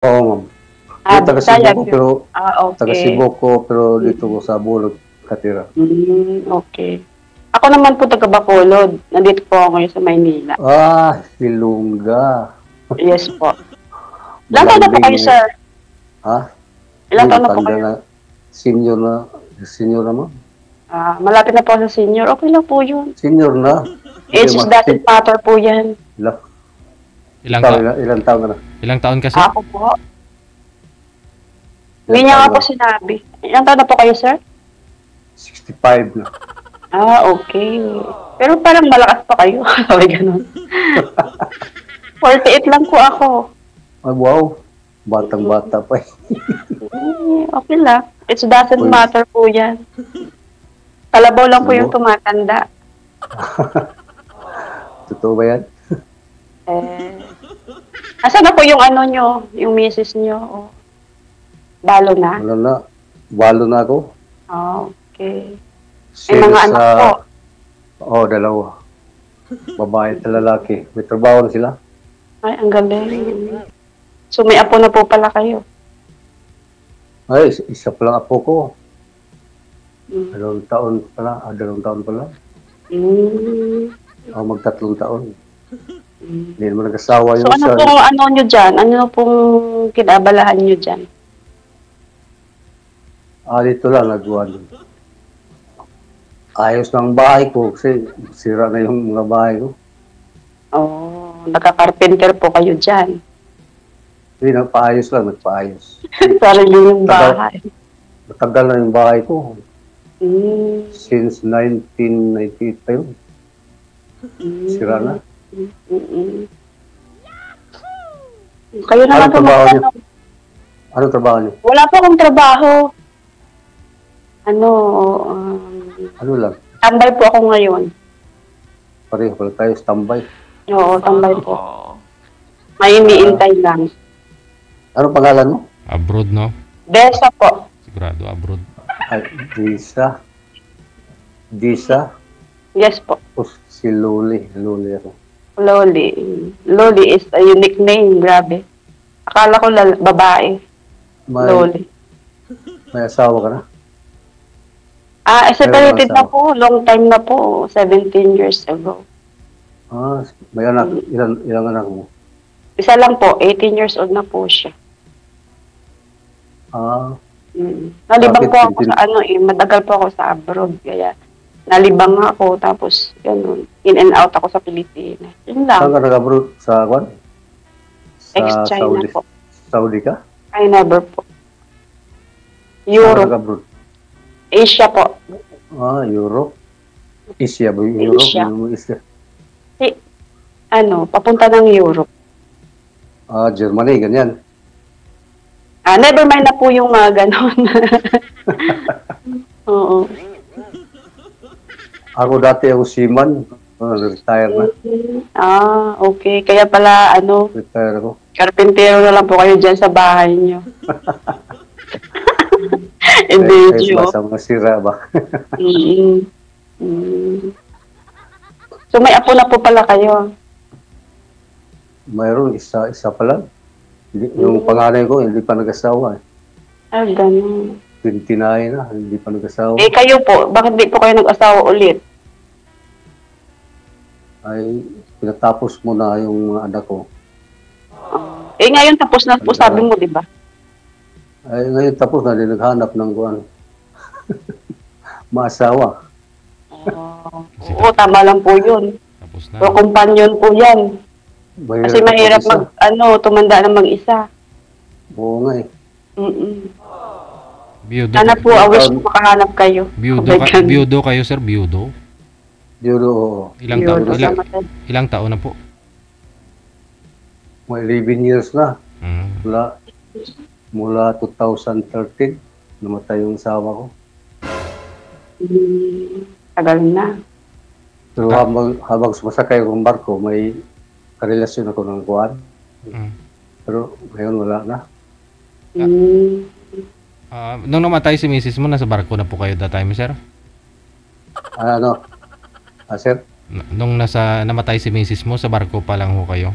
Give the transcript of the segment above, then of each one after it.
Oo, ma'am. Ah, Yung taga Cebu Bisaya ko, gyud. pero Ah, taga okay. Cebu ko, pero dito ko Mm. sa Bulog katira. Okay. Ako naman po taga Bacolod. Nandito po ako ngayon sa Maynila. Ah, Ilongga. Yes po. Ilang taon na po Malambing kayo, yung, sir? ha? Ilang Ay, taon na po matanda kayo? na. Senior na, ma'am. Ah, malapit na po sa senior. Okay lang po yun. Senior na. Age doesn't matter po yan. Ilang taon ka na? Ilang taon kasi? Ako po. Hindi Ilang niya taon nga po ka? sinabi. Ilang taon na po kayo, sir? 65 na. Ah, okay. Pero parang malakas pa kayo. Sabi ganun. 48 lang po ako. Ay, wow. Batang-bata pa eh. Okay lang. It doesn't Uy. matter po yan. Kalabaw lang po Ano? yung tumatanda. Totoo ba yan? Asan na po yung ano nyo? Yung misis nyo? O, balo na? Wala na. Walo na ako. Oh, okay. May Sales mga anak po. Oo, dalawa. Babae at lalaki. May trabaho na sila. Ay, ang galing. So, may apo na po pala kayo. Ay, isa pa lang apo ko. Mm. Dalawang taon pa lang. Magtatlong taon. Hindi naman nag-asawa So, yung ano isa. pong ano nyo dyan? Ano pong kinabalahan nyo dyan? Dito lang, nagwan. Ayos ng bahay ko kasi sira na yung mga bahay ko. Oh, nagka-carpenter po kayo dyan. Hindi, nagpaayos lang, nagpaayos. Sarili yung bahay. Matagal na yung bahay ko. Mm. Since 1998 pa yun. Sira na. Kayo na lang Anong po trabaho niyo? magtanong. Anong trabaho niyo? Wala po akong trabaho. Ano lang? Tambay po ako ngayon. Pareho pala tayo, standby. Oo, tambay po. May iniintay lang. Anong pangalan mo? Abroad, no? Desa po. Sigurado abroad. Ay, Disa. Disa? Yes po. O si Luli. Luli ako. Loli. Loli is a unique name. Grabe. Akala ko babae. Loli. May asawa ka na? Separated na po. Long time na po. 17 years ago. May anak. Ilang anak mo? Isa lang po. 18 years old na po siya. Nalibang Bakit po ako sa madagal po ako sa abroad. Kaya nalibang ako. Tapos, ganun. In and out ako sa Pilipinas. Yun lang. Saan ka nag-abroad? Sa Kwan? Sa Ex-China Saudi. po. Saudi ka? I never po. Saan ka Europe. nag-abroad? Asia po. Europe. Asia ba yung Europe? Asia. Yung Asia. Papunta ng Europe. Germany, ganyan. Never mind na po yung mga ganon. Oo. Ako dati ako seaman. Retire na. Okay. Kaya pala, Retire ako. karpintero na lang po kayo dyan sa bahay nyo. Hindi, Basta masira ba? So, may apo na po pala kayo. Mayroon, isa pa lang. Yung panganay ko, hindi pa nag-asawa. Ganun. 29 na, hindi pa nag-asawa. Kayo po, bakit di po kayo nag-asawa ulit? Ay, pinatapos mo na yung mga anak ko. Ngayon tapos na po, sabi mo, di ba? Ay, ngayon tapos na, naghanap ng kuwan. Maasawa. Oo, tama lang po yun. Tapos na. Pero companion po yan. Kasi mahirap tumanda na mag-isa. Oo nga eh. Biyudo. Sana po, wish ko makahanap kayo. Biyudo kayo, sir? Biyudo? Biyudo, Ilang taon na po? may 11 years na. Mm. Mula 2013, namatay yung asawa ko. Tagal na. Pero habang sumasakay akong barko, may karelasyon ako ng kuwan. Pero ngayon wala na. Nung namatay si misis mo, nasa barko na po kayo that time, sir? Sir? Nung namatay si misis mo, sa barko pa lang ho kayo?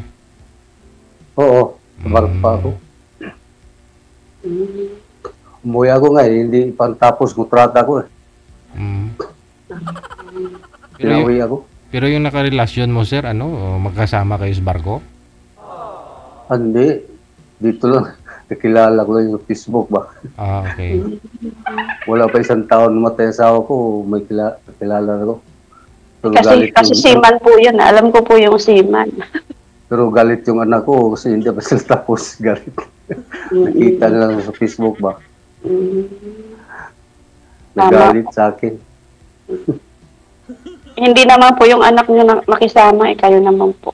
Oo, sa barko pa ako. Mm. Umuwi ako nga eh, hindi pa tapos kontrata ko eh. Mm. Pinauwi ako. Pero yung nakarelasyon mo, sir, ano, magkasama kayo sa barko? Hindi. Dito lang. Nakilala ko lang yung Facebook ba. Ah, okay. Wala pa isang taon namatay asawa ko, may kilala ko. Pero Kasi seaman po yun. Alam ko po yung seaman. Pero galit yung anak ko kasi hindi pa sila tapos galit. Nakita na lang sa Facebook ba. Nagalit sa akin. Hindi naman po yung anak niyo makisama, kayo naman po.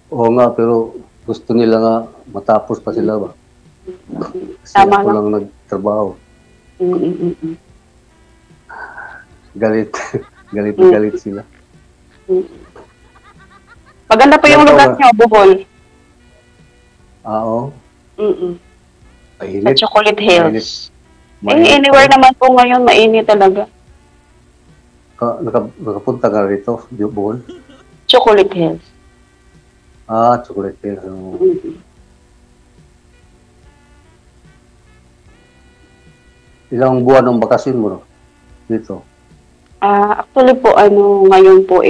Oo nga, pero gusto nila nga matapos pa sila ba. Kasi Tama ako lang. lang nagtrabaho. Galit. galit na galit sila. Maganda po yung lugar niyo, Bohol. Oo. Sa Mainit. Chocolate Hills. Mainit. Anywhere naman po ngayon, mainit talaga. Nakapunta ka rito, Bohol? Chocolate Hills. Ah, Chocolate Hills. Ilang buwan ng bakasyon mo no? Dito? Actually po, ngayon po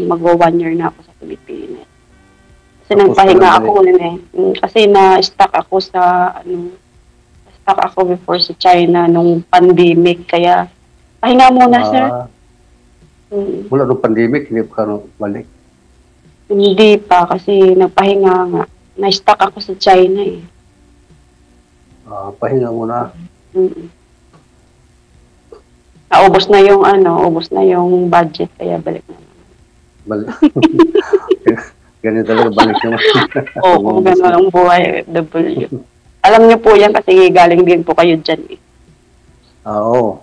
magwa 1 year na ako sa Pilipinas. Kasi nagpahinga ako kasi na-stuck ako stuck ako before sa China nung pandemic. Kaya, pahinga muna, sir. Mula nung pandemic, hindi pa ka balik? Hindi pa, kasi nagpahinga nga. Na-stuck ako sa China eh. Pahinga muna. Ubos na yung budget, kaya balik na. Balik. Ganyan talaga, balik naman. Oo, gano'n ang buhay, FW. Alam niyo po yan kasi galing din po kayo dyan eh. Oo.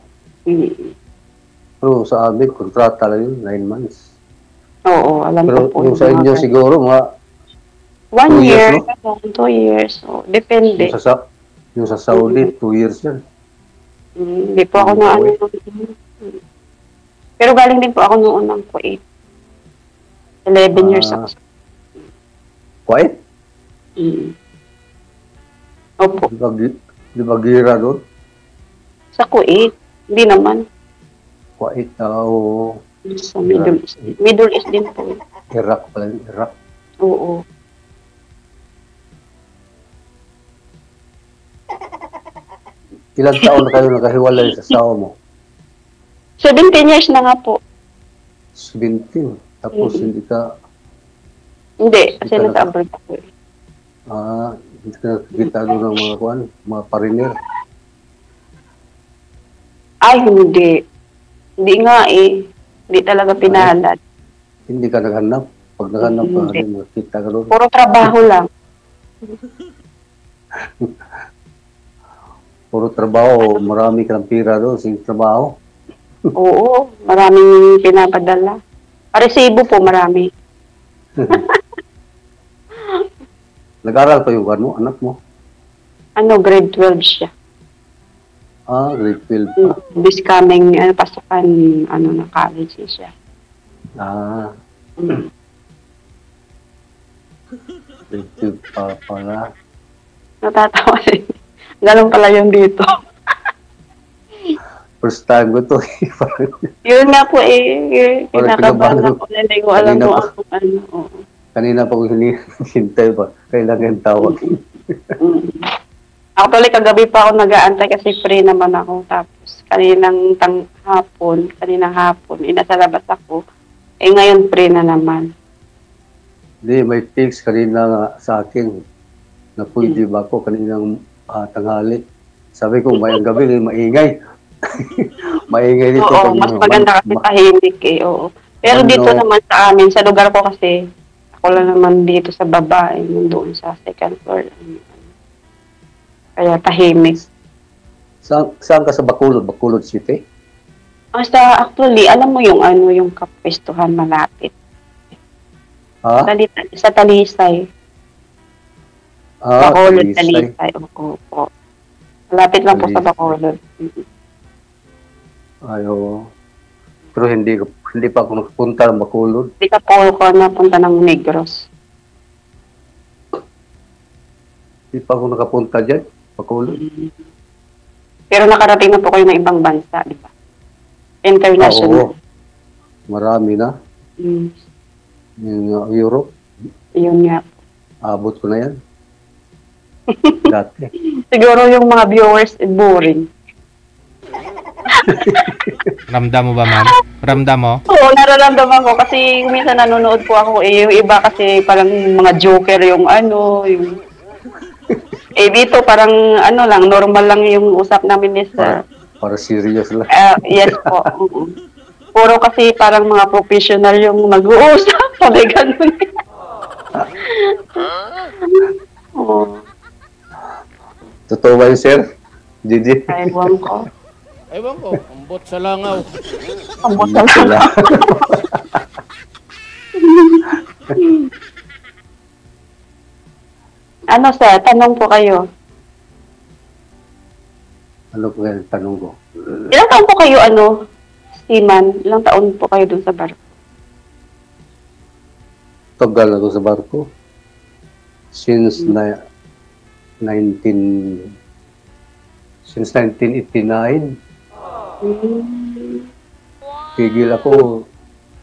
Pero sa amin, kontrata lang yun, 9 months. Oo, alam pero ko po. Pero yung sa inyo siguro, mga 1 year, years, no? 2 years. So, depende. Yung sa Saudi, 2 years yan. Hindi po ako na Pero galing din po ako noon ng Kuwait. 11 years ako. Kuwait? Opo. Di ba gira doon? Sa Kuwait. Hindi naman. Kuwait, oo. Sa Middle East. Middle East din po. Iraq pala, Iraq. Oo. Ilang taon na kayo nakahiwalay sa asawa mo? 17 years na nga po. 17. Tapos hindi ka... Hindi, kasi nasa abroad ako eh. Hindi ka nakikita doon ng mga pariner. Ay, hindi. Hindi nga eh. Hindi talaga pinahalad. Hindi ka naghanap. Pag naghanap ka, nakikita ka doon. Puro trabaho lang. Puro trabaho, marami ka ng pira doon, sige trabaho. Oo, maraming pinapadala. Resibo po, marami. Nag-aral pa yung anak mo? Grade 12 siya. Grade 12 pa. This coming, pasukan, na college siya. Grade 12 pa pala. Natatawa rin. Ganun pala yung dito. First time ko to. Yun nga po kinakabahan ako. Hindi ko alam kung ano. Kanina pa ko hinihintay pa. Kailangan tawag. Actually, kagabi pa ako nag-aantay kasi free naman ako. Tapos, kaninang hapon, nasa labas ako. Ngayon free na naman. Hindi, may text kanina nga sa akin na pwede ba ako kaninang tanghali. Sabi ko, mayang gabi, maingay. Maingay dito. Oo, mas maganda kasi tahimik eh. Oo. Pero dito naman sa amin, sa lugar ko kasi, ako lang naman dito sa baba, doon sa second floor. Kaya tahimik. Saan ka sa Bacolod? Bacolod City? Actually, alam mo yung kapwestuhan malapit. Sa Talisay. Bacolod, Talisay. Opo. Malapit lang po sa Bacolod. Ayo. Pero hindi pa ako nakapunta ng Bacolod. Hindi ka po ako napunta ng Negros. Hindi pa ako nakapunta dyan. Bacolod. Pero nakarating na po kayo ng ibang bansa, di ba? International. Oo. Marami na. Mm. Yung Europe, Yun nga. abot ko na yan. Dati. Siguro yung mga viewers, boring. Ramdam mo ba, ma'am? Ramdam mo? Oo, nararamdaman ko kasi minsan nanonood po ako yung iba kasi parang mga joker yung yung dito parang lang, normal lang yung usap namin ni sir. Para serious lang. Yes po. Puro kasi parang mga professional yung nag-uusap. Sabi ganun. Oo. Totoo ba yun, sir? Gigi? Ewan ko. Ewan ko, ambot sa langaw. Ang butang sila. Ano sir, tanong po kayo. Ano po yan, tanong ko? Ilang taon po kayo, seaman? Ilang taon po kayo dun sa barko? Tagal ako sa barko. Since 1989, tigil ako.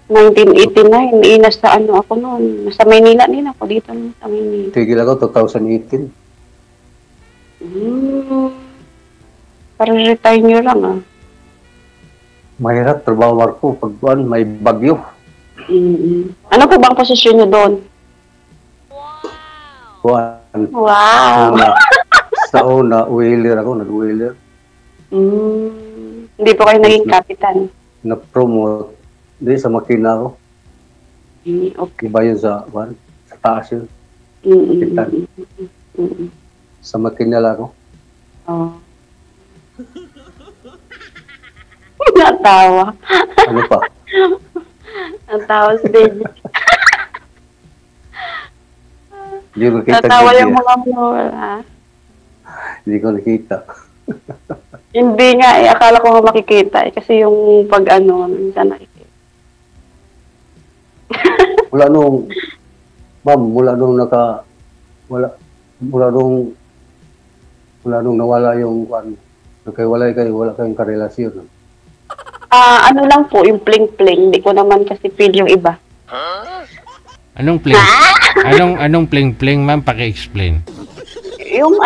1989, nasa ako noon. Nasa Maynila din ako, dito sa Maynila. Tigil ako 2018. Parang retire nyo lang Mahirap trabaho barko pag may bagyo. Ano po bang posisyon nyo doon? Kuan. Wow! Sa una, whaler ako, nag-whaler. Hindi po kayo naging kapitan. Na-promote. Hindi, sa makina ako. Okay. Iba yun sa taas yun. Kapitan. Sa makina lang ako. Oh. Natawa. Ano pa? Natawa si Baby. Hindi ko nakita. Natawa Gigi, yung mga wala. Hindi ko nakita. Hindi nga akala ko nga makikita kasi yung pag minsan nakikita. Mula nung, ma'am, mula nung nawala yung nagkaiwalay kayo, wala kayong karelasyon. Ano lang po, yung pling-pling. Hindi ko naman kasi feel yung iba. Anong pling? Anong pling-pling, ma'am? Paki-explain. Yung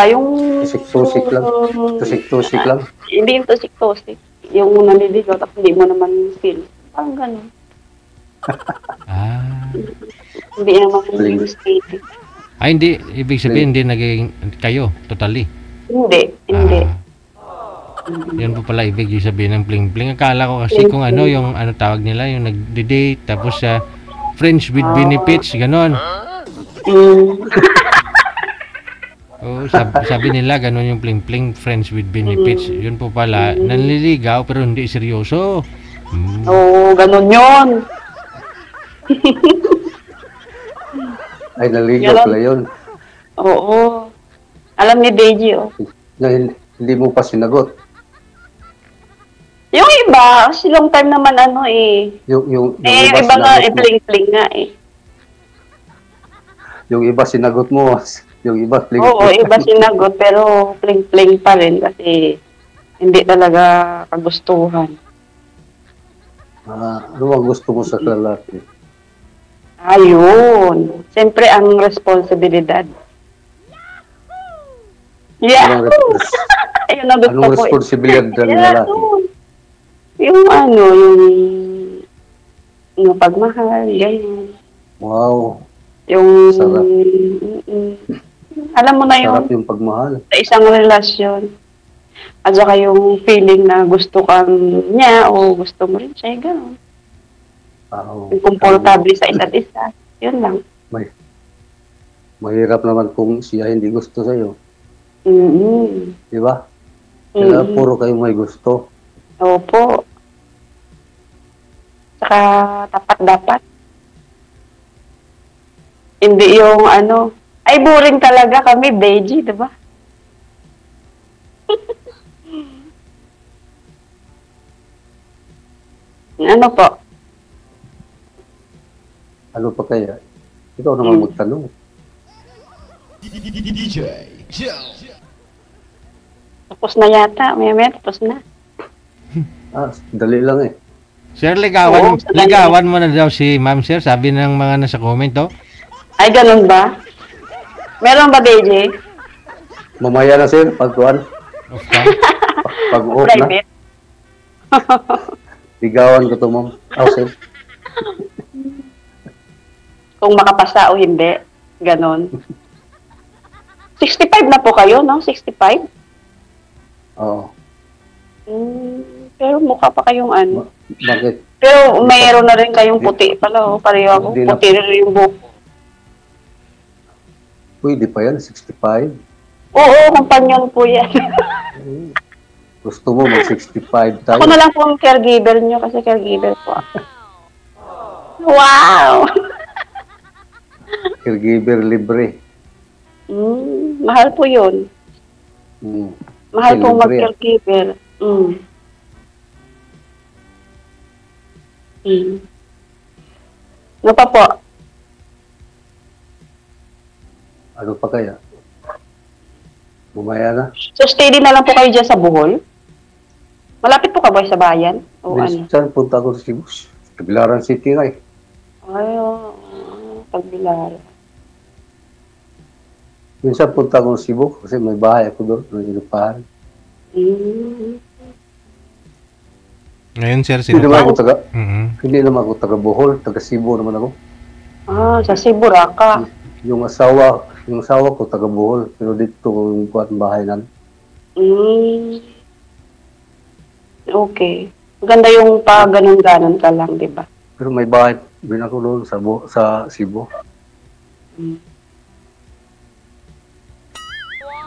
yung... Tusik-tusik lang. Tusik-tusik lang. Hindi yung tusik-tusik. Yung naliligaw, tapos hindi mo naman feel. Parang gano'n. Hindi naman yung static. Hindi. Ibig sabihin, hindi naging kayo, totally. Hindi. Yan po pala ibig sabihin ng pling-pling. Akala ko kasi kung yung tawag nila, yung nag-date, tapos friends with benefits, ganon. Sabi nila, ganon yung pling-pling, friends with benefits. Yun po pala, nanliligaw pero hindi seryoso. Ganon yun. Ay, naligaw pala yun. Oo. Alam ni Deji, Na hindi mo pa sinagot. Yung iba, kasi long time naman Yung yung iba nga, pling-pling nga Yung iba sinagot mo. Yung iba pling-pling. Oo, iba sinagot, pero pling-pling pa rin kasi hindi talaga kagustuhan. Ano ang gusto mo sa lalaki? Ayun. Siyempre, ang responsibilidad. Yeah. Ayun ang gusto Anong ko. responsibilidad ng lalaki? Yung yung pagmahal, ganyan. Wow. Yung, Sarap. Alam mo na Sarap yung pagmahal. sa isang relasyon. At saka yung feeling na gusto kang niya o gusto mo rin siya, gano'n. Yung komportable sa isa't isa. Yun lang. Mahirap naman kung siya hindi gusto sa'yo. Di ba? Kaya puro kayo may gusto. Opo. Saka tapat dapat. Hindi yung ay boring talaga kami, Beji, di ba? Ano po? Ano pa kaya? Ikaw naman magtanong. Tapos na yata. Maya tapos na. Dali lang eh. Sir, Oo, ligawan mo na daw si Ma'am Sir, sabi ng mga nasa comment, oh. Ay, ganun ba? Meron ba, DJ? Mamaya na sir, pagkuhan. Okay. Pag-off na. Private? Ligawan ko to, ma'am. Sir. Kung makapasa o hindi. Ganon. 65 na po kayo, no? 65? Oo. Pero mukha pa kayong ano. Bakit? Pero mayroon na rin kayong puti pala, oh. Pareho ako. Hindi na- Puti rin yung buhok. Pwede pa yan, 65. Oo, companion po yan. Gusto mo mag-65 tayo? Ako na lang po ang caregiver nyo kasi caregiver po ako. Wow! Caregiver libre. Mahal po yun. Mahal po Libre. mag-caregiver. Ano pa po? Ano pa kaya? Mamaya na. So, steady na lang po kayo dyan sa Bohol? Malapit po ka ba sa bayan? O ano? Minsan punta ko sa Cebu. Tagbilaran City na eh. Ay, Tagbilaran. Minsan punta ko sa Cebu kasi may bahay ako doon. May inupahan. Ngayon, Sir, Hindi naman ako taga, Mhm. hindi naman ako taga Bohol. Taga Cebu naman ako. Sa Cebu, Raka. Yung asawa ko taga Bohol. Pero dito yung kuhat bahay namin. Okay. Maganda yung ganon-ganon ka lang, di ba? Pero may bahay din ako doon sa Cebu.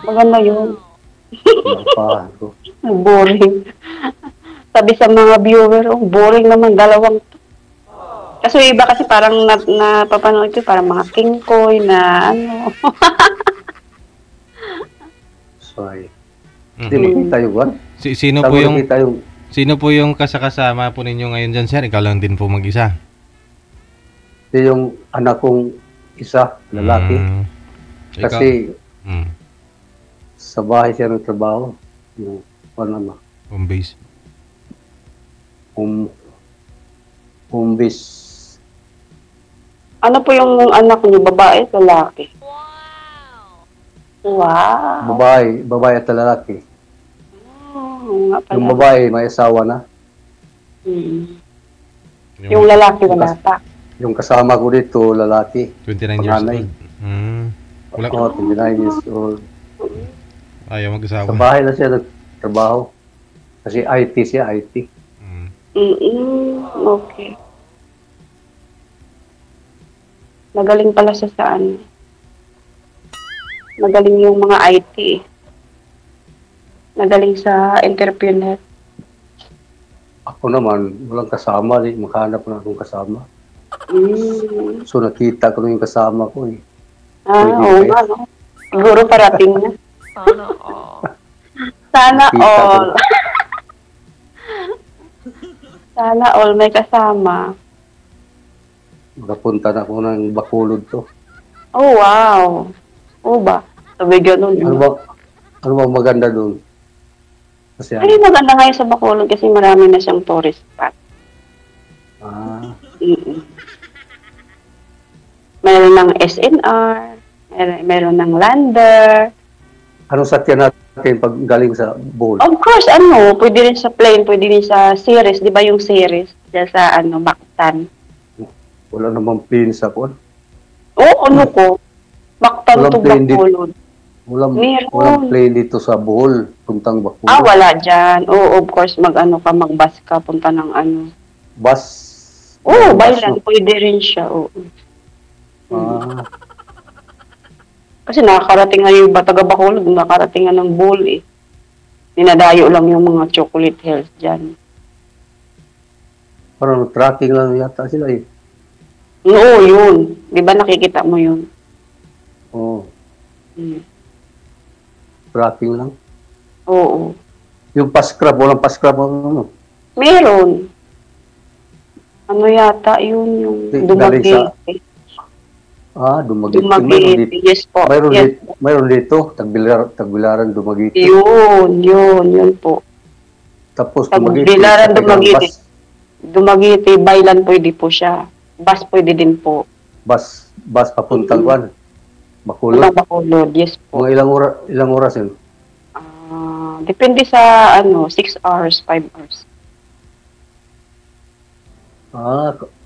Maganda yun. Inupahan ko. Boring. Sabi sa mga viewer, boring naman, dalawang to. Kasi iba kasi parang napapanood ko, parang mga kingkoy na ano. Sorry. Hindi makita yung what? Sino po yung sino po yung kasama po ninyo ngayon dyan, Sir? Ikaw lang din po mag-isa. Yung anak kong isa, lalaki. Kasi sa bahay siya ng trabaho. Yung Home base. Home base. Ano po yung anak niyo, babae, lalaki? Wow. Babae at lalaki. Nga pala. Yung babae may asawa na. Yung lalaki wala pa. Yung kasama ko dito, lalaki. 29 years Panganay. old. Wala. 29 years old. Ayaw mag-asawa. Sa bahay na siya nagtrabaho. Kasi IT siya, IT. Okay. Magaling pala siya sa ano. Magaling yung mga IT. Magaling sa entrepreneur. Ako naman, walang kasama. Makahanap na akong kasama. So nakita ko na yung kasama ko eh. Oo nga, no? Siguro parating na. Sana all. Sana all may kasama. Makapunta na ako ng Bacolod to. Oh, wow. Oo ba? Sabi ganun. Ano ba maganda doon? Kasi Ay, maganda ngayon sa Bacolod kasi marami na siyang tourist spot. Meron ng SNR, meron ng Lander. Anong sakyan natin pag galing sa Bohol? Of course, pwede rin sa plane, pwede rin sa series, di ba yung series? Diyan sa, Mactan. Wala namang plane sa Bohol. Oo, Mactan Walang to plane Bacolod. Walang plane dito sa Bohol, puntang Bacolod. Wala dyan. Oo, of course, mag-bus ka, punta ng Bus? Oo, by Bus, land, pwede rin siya, oo. no? Kasi nakakarating nga yung taga Bacolod, nakakarating nga ng Bohol eh. Dinadayo lang yung mga chocolate hills dyan. Parang tracking lang yata sila eh. Oo, yun. Di ba nakikita mo yun? Oo. Tracking lang. Oo. Yung pascrab, walang pascrab. Meron. Ano yata yun yung Galing Dumaguete. Dumaguete. Dumaguete, yes po. Yes. Mayroon dito, Tagbilaran, Dumaguete. Yun po. Tapos Tagbilaran, Dumaguete. Dumaguete, Baylan pwede po siya. Bus pwede din po. Bus papuntang Kwan. Bacolod. Bacolod, yes po. Mga ilang oras yun? Depende sa 6 hours, 5 hours.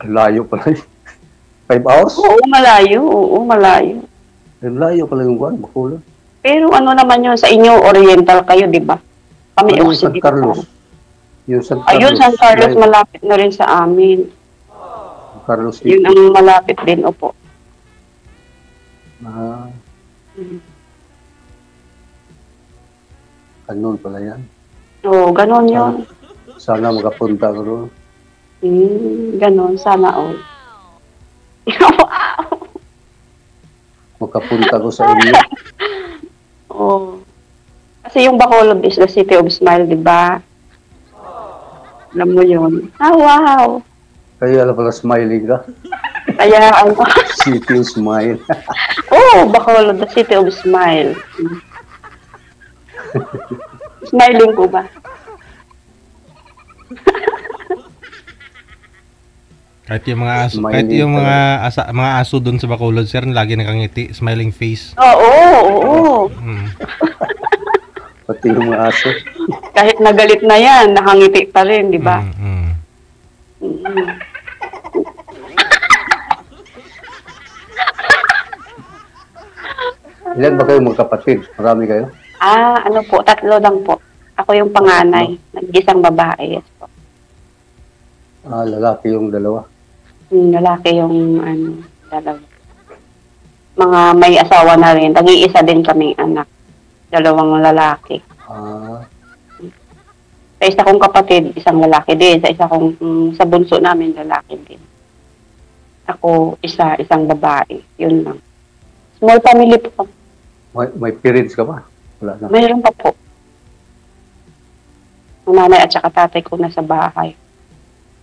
Layo pala yun. 5 hours? Oo, malayo. Ang layo pala yung Kwan, Bacolod. Pero naman yun, sa inyo, oriental kayo, di ba? Kami, yung San Carlos. Yung San Carlos. Ayun, San Carlos, malapit na rin sa amin. Carlos. Yun ang malapit din, opo. Ganun pala yan. Oo, ganun yun. Sana makapunta ko doon. Ganun, sana all. Wow! Makapunta ko sa inyo. Oo. Kasi yung Bacolod is the city of smile, di ba? Alam mo yun. Wow! Kaya pala smiling ka. Kaya City of Smile. Bacolod, the city of smile. Smiling ko ba? Kahit yung mga aso doon sa Bacolod, sir, lagi nakangiti, smiling face. Oo. Pati yung mga aso. Kahit nagalit na yan, nakangiti pa rin, di ba? Ilan ba kayo magkapatid? Marami kayo? 3 lang po. Ako yung panganay. Nag-isang babae. Yes po. Lalaki yung dalawa. Lalaki yung dalawa. Mga may asawa na rin. Nag-iisa din kaming anak. 2 lalaki. Sa isa kong kapatid, isang lalaki din. Sa bunso namin, lalaki din. Ako, isang babae. Yun lang. Small family po. May parents ka ba? Wala na. Mayroon pa po. Ang nanay at saka tatay ko nasa bahay.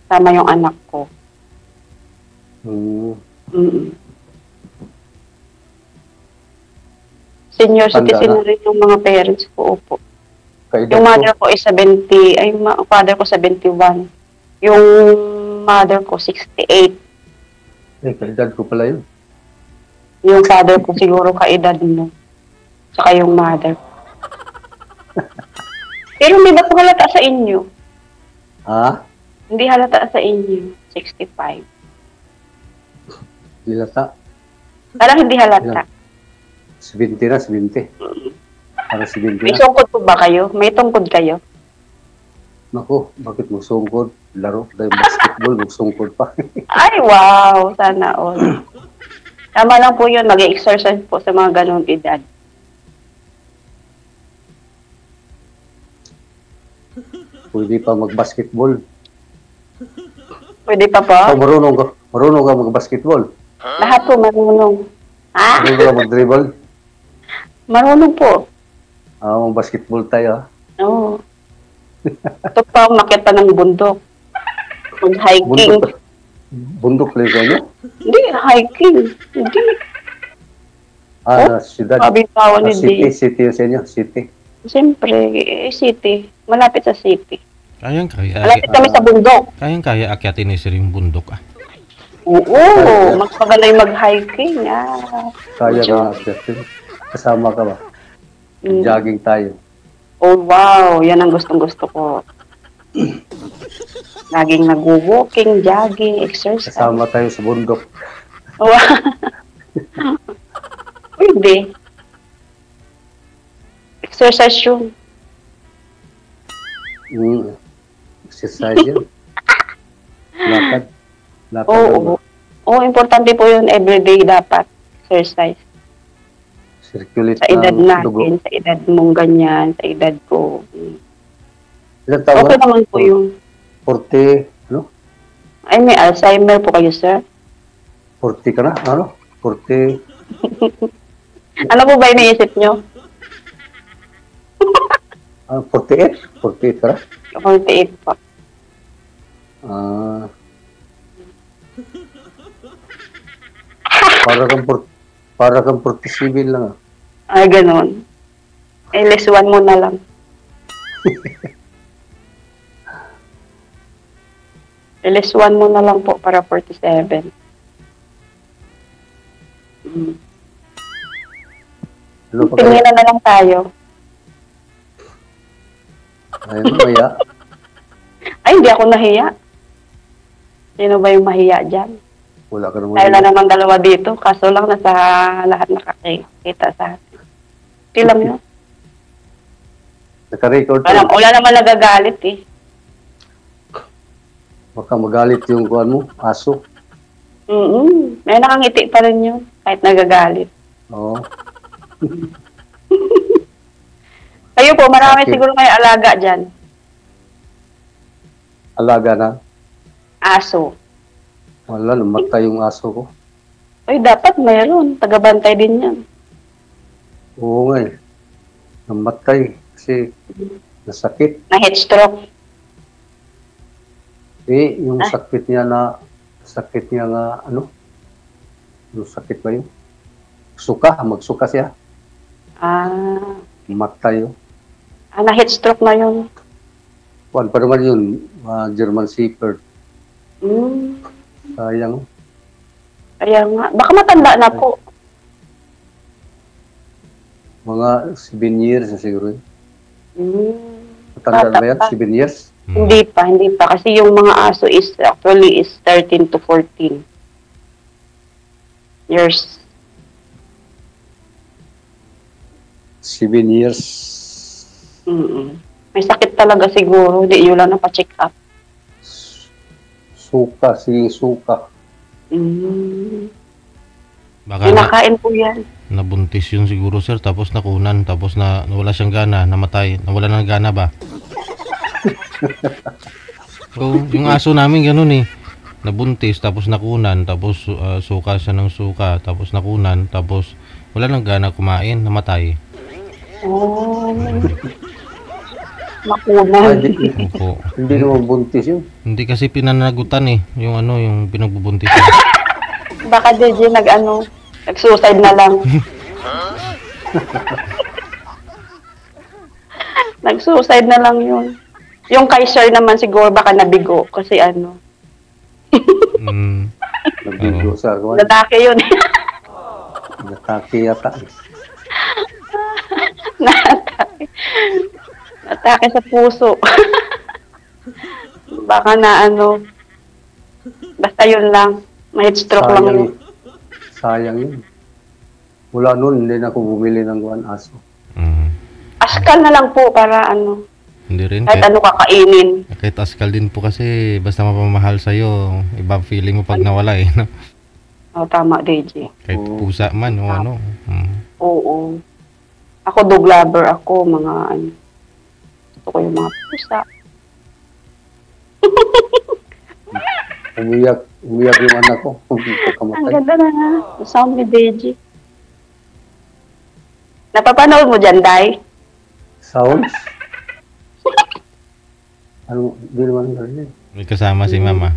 Sama yung anak ko. Senior citizen na rin yung mga parents ko. Opo. Yung mother ko is 70, father ko 71. Yung mother ko 68. Kaedad ko pala yun. Yung father ko siguro kaedad mo. Saka yung mother. Pero hindi ba po halata sa inyo? Hindi halata sa inyo. 65. Hindi halata? Parang hindi halata. 70 na, 70. Parang 70 na. May sungkod po ba kayo? May tungkod kayo? Naku, bakit magsungkod? Laro tayo basketball, magsungkod pa. Ay, wow! Sana all. Tama lang po yun. Mag-exercise po sa mga ganong edad. Pwede pa mag-basketball. Pwede pa po? Marunong ka mag-basketball. Lahat po marunong. Marunong ka mag-dribble. Marunong po. Mag-basketball tayo. Oo. Ito pa, umakyat pa ng bundok. Mag-hiking. Bundok lang kayo? Hindi, hiking. Hindi. Siyudad. Kabitawan ni City yun sa inyo, city. Siyempre, city. Malapit sa city. Kayang-kaya. Malapit kami sa bundok. Kayang-kaya akyatin ni sir yung bundok. Oo, magpagalay mag-hiking. Kaya ka akyatin. Kasama ka ba? Jogging tayo. Oh, wow. Yan ang gustong-gusto ko. Laging nag-walking, jogging, exercise. Kasama tayo sa bundok. Pwede. Exercise yun. Exercise yun. Lakad. Oo, importante po yun. Everyday dapat. Exercise. Circulate sa edad natin, dugo. sa edad mong ganyan, sa edad ko. Ilan taon? Okay naman po yung 40, ano? Ay, may Alzheimer po kayo, sir? 40 ka na? Ano? 40. Ano po ba iniisip nyo? 48? 48 ka na? 48 po. para kang 47 lang. Ay, ganun. LS1 mo na lang. LS1 mo na lang po para 47. Ano pa Tingnan kaya? na lang tayo. Ayun, maya. Ay, hindi ako nahiya. Sino ba yung mahiya dyan? Wala ka naman. Tayo lang naman dalawa dito. Kaso lang nasa lahat nakakita sa atin. Hindi lang yun. Naka-record Wala naman nagagalit eh. Baka magalit yung kuhan mo, aso. May nakangiti pa rin yun. Kahit nagagalit. Oo. Kayo po, marami Okay. siguro kayo alaga dyan. Alaga na. Aso. Wala, namatay yung aso ko. Ay, dapat mayroon. Tagabantay din yan. Oo nga eh. Namatay kasi nasakit. Na heat stroke. Yung sakit niya nga, ano? Yung sakit ba yun? Magsuka siya. Matay yun. Na heat stroke na yun. Kuhan pa naman yun, German Shepherd. Sayang. Kaya nga. Baka matanda na po. Mga 7 years na siguro yun. Bata Matanda ba yan? pa. 7 years? Hindi pa. Kasi yung mga aso is 13 to 14 years. 7 years. May sakit talaga siguro. Hindi nyo lang napacheck up. Suka. Baka Kinakain po yan. nabuntis yun siguro sir, tapos nakunan, tapos nawala siyang gana, namatay, nawala ng gana ba? So, yung aso namin ganun eh. Nabuntis, tapos nakunan, tapos suka siya ng suka, tapos nakunan, tapos wala nang gana kumain, namatay. Makunan. Opo. Hindi naman buntis yun. Hindi kasi pinanagutan eh, yung pinagbubuntis. Baka DJ nag-suicide na lang. Nag-suicide na lang yun. Yung kay Sir naman siguro baka nabigo kasi Nabigo sa kuhan. lalaki yun. Natake yata. Natake. Natake sa puso. Baka basta yun lang. May heat stroke lang yun. Sayang yun. Mula noon, hindi na ako bumili ng kuhan aso. Askal na lang po para Hindi rin. kahit ano kakainin. Kahit askal din po kasi basta mapamahal sa'yo, iba feeling mo pag nawala eh. No? Tama, DJ. Kahit pusa man o ano. Oo. Ako dog lover ako, gusto ko yung mga pusa. Umiyak yung anak ko. Ang Pagkamatay. ganda na nga. Ang sound ni DJ. Napapanood mo dyan, Day? Sounds? Ano, di naman gano'n. May kasama si mama.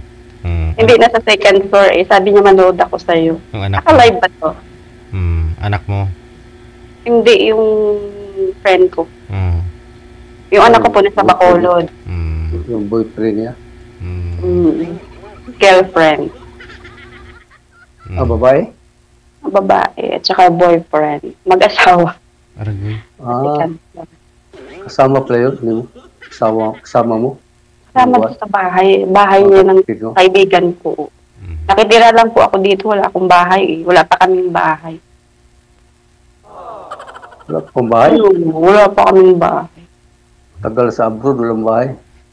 Hindi na sa second floor eh. Sabi niya manood ako sa'yo. Yung anak mo. Naka-live ba to? Anak mo. Hindi, yung friend ko. Yung anak ko po nasa Bacolod. Yung boyfriend niya. Girlfriend. Babae? Babae. At saka boyfriend. Mag-asawa. Aragoy. Second floor. Kasama pala yun? Hindi mo? Kasama mo? Kasama What? ko sa bahay. Bahay niya ng Dito? kaibigan ko. Nakitira lang po ako dito. Wala akong bahay eh. Wala pa kaming bahay. Wala pang bahay? Wala pa kaming bahay. Tagal sa abroad, walang bahay.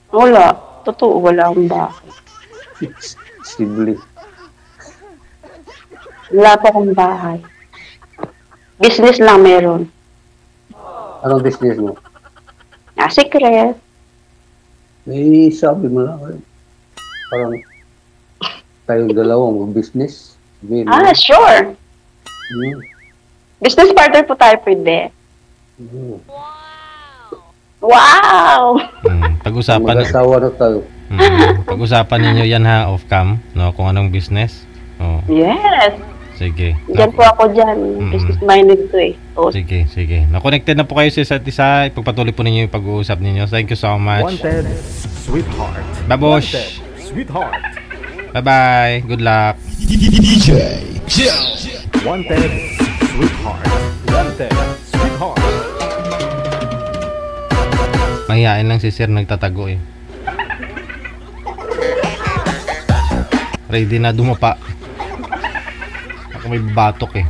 Wala. Totoo, wala akong bahay. Sibling. Wala pa akong bahay. Business lang meron. Anong business mo? Secret. Sabi mo lang. Parang tayong dalawa mag-business. Sabihin mo. Sure. Business partner po tayo pwede. Wow! Pag-usapan Mag-asawa na tayo. pag-usapan ninyo yan ha off cam, no, kung anong business. Oh. Yes. Sige. Diyan po ako dyan. Business-minded to eh. So, Sige. Na-connected na po kayo sa isa't isa. Ipagpatuloy po ninyo yung pag-uusap ninyo. Thank you so much. Wanted, sweetheart. Babosh. Wanted, sweetheart. Bye-bye. Good luck. Wanted, sweetheart. Wanted, sweetheart. Mahihain lang si Sir nagtatago eh. Ready na dumapa. Ako may batok eh.